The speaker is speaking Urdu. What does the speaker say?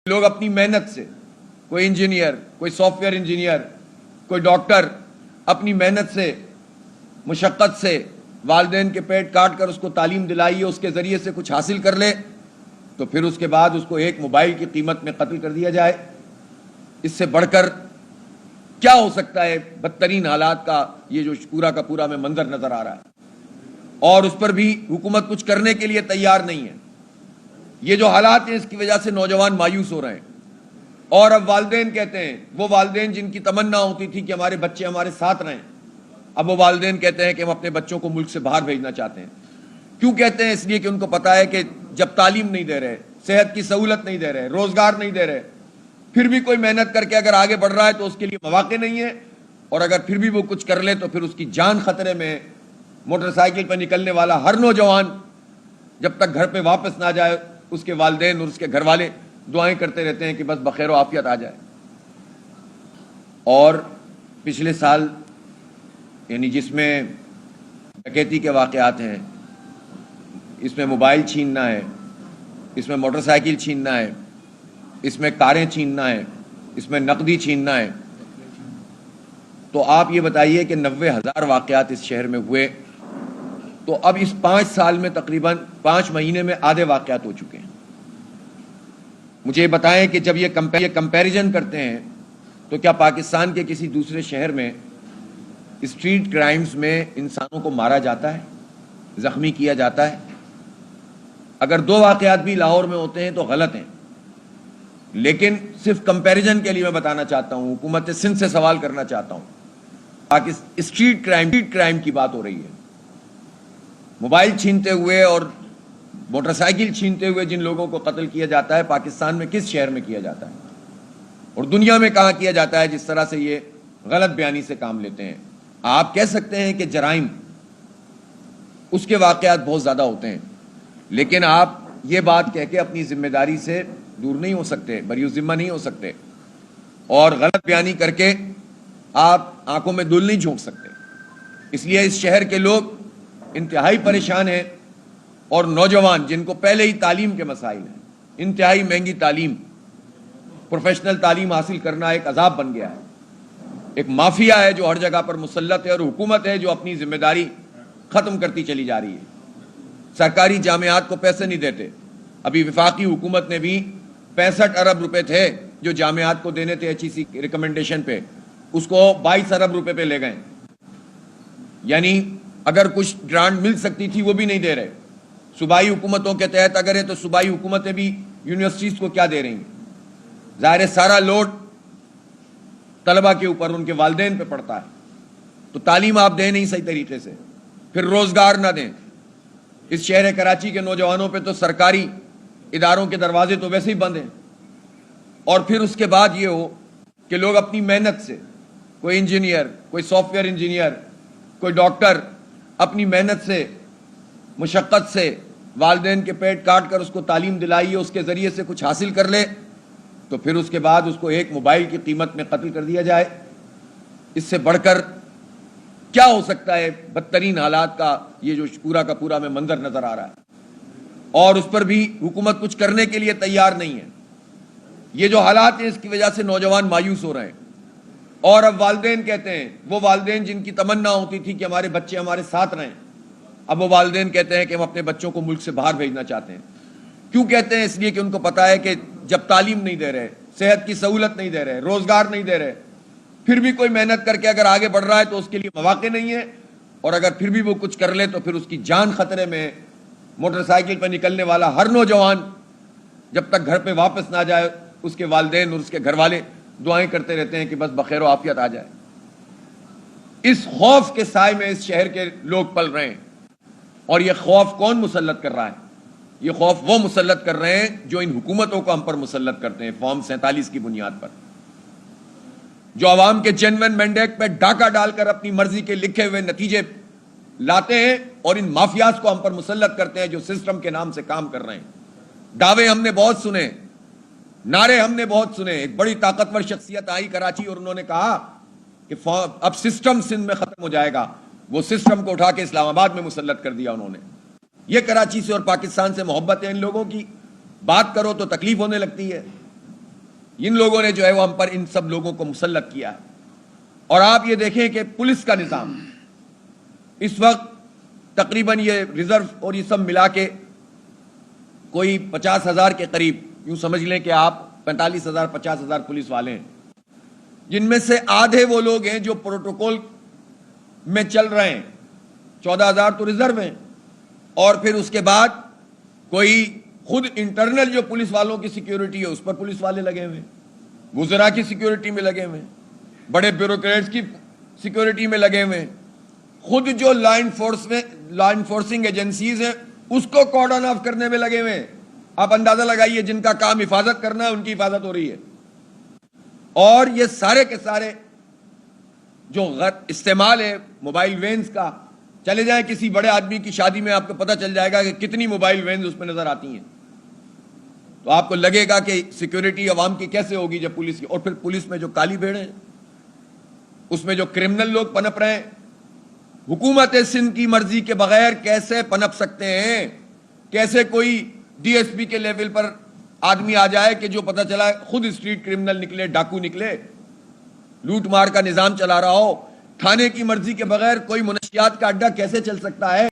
لوگ اپنی محنت سے، کوئی انجینئر، کوئی سافٹ ویئر انجینئر، کوئی ڈاکٹر، اپنی محنت سے، مشقت سے والدین کے پیٹ کاٹ کر اس کو تعلیم دلائی، اس کے ذریعے سے کچھ حاصل کر لے، تو پھر اس کے بعد اس کو ایک موبائل کی قیمت میں قتل کر دیا جائے۔ اس سے بڑھ کر کیا ہو سکتا ہے؟ بدترین حالات کا یہ جو پورا کا پورا میں منظر نظر آ رہا ہے، اور اس پر بھی حکومت کچھ کرنے کے لیے تیار نہیں ہے۔ یہ جو حالات ہیں اس کی وجہ سے نوجوان مایوس ہو رہے ہیں، اور اب والدین کہتے ہیں، وہ والدین جن کی تمنا ہوتی تھی کہ ہمارے بچے ہمارے ساتھ رہیں، اب وہ والدین کہتے ہیں کہ ہم اپنے بچوں کو ملک سے باہر بھیجنا چاہتے ہیں۔ کیوں کہتے ہیں؟ اس لیے کہ ان کو پتا ہے کہ جب تعلیم نہیں دے رہے، صحت کی سہولت نہیں دے رہے، روزگار نہیں دے رہے، پھر بھی کوئی محنت کر کے اگر آگے بڑھ رہا ہے تو اس کے لیے مواقع نہیں ہے، اور اگر پھر بھی وہ کچھ کر لے تو پھر اس کی جان خطرے میں ہے۔ موٹر سائیکل پر نکلنے والا ہر نوجوان جب تک گھر پہ واپس نہ جائے، اس کے والدین اور اس کے گھر والے دعائیں کرتے رہتے ہیں کہ بس بخیر و عافیت آ جائے۔ اور پچھلے سال یعنی جس میں ڈکیتی کے واقعات ہیں، اس میں موبائل چھیننا ہے، اس میں موٹر سائیکل چھیننا ہے، اس میں کاریں چھیننا ہے، اس میں نقدی چھیننا ہے، تو آپ یہ بتائیے کہ 90,000 واقعات اس شہر میں ہوئے، تو اب اس 5 سال میں تقریباً 5 مہینے میں آدھے واقعات ہو چکے ہیں۔ مجھے بتائیں کہ جب یہ کمپیریزن کرتے ہیں تو کیا پاکستان کے کسی دوسرے شہر میں اسٹریٹ کرائمز میں انسانوں کو مارا جاتا ہے، زخمی کیا جاتا ہے؟ اگر 2 واقعات بھی لاہور میں ہوتے ہیں تو غلط ہیں، لیکن صرف کمپیریزن کے لیے میں بتانا چاہتا ہوں، حکومت سندھ سے سوال کرنا چاہتا ہوں۔ اسٹریٹ کرائم کی بات ہو رہی ہے، موبائل چھینتے ہوئے اور موٹر سائیکل چھینتے ہوئے جن لوگوں کو قتل کیا جاتا ہے، پاکستان میں کس شہر میں کیا جاتا ہے اور دنیا میں کہاں کیا جاتا ہے؟ جس طرح سے یہ غلط بیانی سے کام لیتے ہیں۔ آپ کہہ سکتے ہیں کہ جرائم اس کے واقعات بہت زیادہ ہوتے ہیں، لیکن آپ یہ بات کہہ کے اپنی ذمہ داری سے دور نہیں ہو سکتے، بری ذمہ نہیں ہو سکتے، اور غلط بیانی کر کے آپ آنکھوں میں دھول نہیں جھونک سکتے۔ اس لیے اس شہر کے لوگ انتہائی پریشان ہیں، اور نوجوان جن کو پہلے ہی تعلیم کے مسائل ہیں، انتہائی مہنگی تعلیم، پروفیشنل تعلیم حاصل کرنا ایک عذاب بن گیا ہے، ایک مافیا ہے جو ہر جگہ پر مسلط ہے، اور حکومت ہے جو اپنی ذمہ داری ختم کرتی چلی جا رہی ہے۔ سرکاری جامعات کو پیسے نہیں دیتے، ابھی وفاقی حکومت نے بھی 65 ارب روپے تھے جو جامعات کو دینے تھے HEC ریکمنڈیشن پہ، اس کو 22 ارب روپے پہ لے گئے، یعنی اگر کچھ گرانٹ مل سکتی تھی وہ بھی نہیں دے رہے۔ صوبائی حکومتوں کے تحت اگر ہے تو صوبائی حکومتیں بھی یونیورسٹیز کو کیا دے رہی ہیں؟ ظاہر ہے سارا لوڈ طلبہ کے اوپر، ان کے والدین پہ پڑتا ہے، تو تعلیم آپ دیں نہیں صحیح طریقے سے، پھر روزگار نہ دیں۔ اس شہر کراچی کے نوجوانوں پہ تو سرکاری اداروں کے دروازے تو ویسے ہی بند ہیں، اور پھر اس کے بعد یہ ہو کہ لوگ اپنی محنت سے، کوئی انجینئر، کوئی سافٹ ویئر انجینئر، کوئی ڈاکٹر، اپنی محنت سے، مشقت سے والدین کے پیٹ کاٹ کر اس کو تعلیم دلائی، اس کے ذریعے سے کچھ حاصل کر لے، تو پھر اس کے بعد اس کو ایک موبائل کی قیمت میں قتل کر دیا جائے۔ اس سے بڑھ کر کیا ہو سکتا ہے؟ بدترین حالات کا یہ جو پورا کا پورا میں منظر نظر آ رہا ہے، اور اس پر بھی حکومت کچھ کرنے کے لیے تیار نہیں ہے۔ یہ جو حالات ہیں اس کی وجہ سے نوجوان مایوس ہو رہے ہیں، اور اب والدین کہتے ہیں، وہ والدین جن کی تمنا ہوتی تھی کہ ہمارے بچے ہمارے ساتھ رہیں، اب وہ والدین کہتے ہیں کہ ہم اپنے بچوں کو ملک سے باہر بھیجنا چاہتے ہیں۔ کیوں کہتے ہیں؟ اس لیے کہ ان کو پتا ہے کہ جب تعلیم نہیں دے رہے، صحت کی سہولت نہیں دے رہے، روزگار نہیں دے رہے، پھر بھی کوئی محنت کر کے اگر آگے بڑھ رہا ہے تو اس کے لیے مواقع نہیں ہے، اور اگر پھر بھی وہ کچھ کر لے تو پھر اس کی جان خطرے میں ہے۔ موٹر سائیکل پر نکلنے والا ہر نوجوان جب تک گھر پہ واپس نہ جائے، اس کے والدین اور اس کے گھر والے دعائیں کرتے رہتے ہیں کہ بس بخیر و عافیت آ جائے۔ اس خوف کے سائے میں اس شہر کے لوگ پل رہے ہیں، اور یہ خوف کون مسلط کر رہا ہے؟ یہ خوف وہ مسلط کر رہے ہیں جو ان حکومتوں کو ہم پر مسلط کرتے ہیں فارم 47 کی بنیاد پر، جو عوام کے جینوئن مینڈیٹ پہ ڈاکہ ڈال کر اپنی مرضی کے لکھے ہوئے نتیجے لاتے ہیں، اور ان مافیاز کو ہم پر مسلط کرتے ہیں جو سسٹم کے نام سے کام کر رہے ہیں۔ دعوے ہم نے بہت سنے، نعرے ہم نے بہت سنے۔ ایک بڑی طاقتور شخصیت آئی کراچی اور انہوں نے کہا کہ اب سسٹم سندھ میں ختم ہو جائے گا، وہ سسٹم کو اٹھا کے اسلام آباد میں مسلط کر دیا انہوں نے۔ یہ کراچی سے اور پاکستان سے محبت ہے ان لوگوں کی، بات کرو تو تکلیف ہونے لگتی ہے۔ ان لوگوں نے جو ہے وہ ہم پر ان سب لوگوں کو مسلط کیا ہے. اور آپ یہ دیکھیں کہ پولیس کا نظام اس وقت تقریباً یہ ریزرو اور یہ سب ملا کے کوئی 50,000 کے قریب، یوں سمجھ لیں کہ آپ 45,000 50,000 پولیس والے ہیں، جن میں سے آدھے وہ لوگ ہیں جو پروٹوکول میں چل رہے ہیں، 14,000 تو ریزرو ہیں، اور پھر اس کے بعد کوئی خود انٹرنل جو پولیس والوں کی سیکیورٹی ہے اس پر پولیس والے لگے ہوئے ہیں، وزراء کی سیکیورٹی میں لگے ہوئے ہیں، بڑے بیوروکریٹس کی سیکیورٹی میں لگے ہوئے ہیں، خود جو لا انفورسنگ ایجنسیز ہیں اس کو کارڈن آف کرنے میں لگے ہوئے ہیں. آپ اندازہ لگائیے جن کا کام حفاظت کرنا ہے ان کی حفاظت ہو رہی ہے. اور یہ سارے کے سارے جو استعمال ہے موبائل وینز کا، چلے جائیں کسی بڑے آدمی کی شادی میں آپ کو پتہ چل جائے گا کہ کتنی موبائل وینز اس میں نظر آتی ہیں، تو آپ کو لگے گا کہ سیکیورٹی عوام کی کیسے ہوگی جب پولیس کی. اور پھر پولیس میں جو کالی بھیڑ ہیں، اس میں جو کرمنل لوگ پنپ رہے ہیں، حکومت سندھ کی مرضی کے بغیر کیسے پنپ سکتے ہیں؟ کیسے کوئی ڈی ایس پی کے لیول پر آدمی آ جائے کہ جو پتہ چلا خود اسٹریٹ کرمنل نکلے، ڈاکو نکلے، لوٹ مار کا نظام چلا رہا ہو؟ تھانے کی مرضی کے بغیر کوئی منشیات کا اڈہ کیسے چل سکتا ہے؟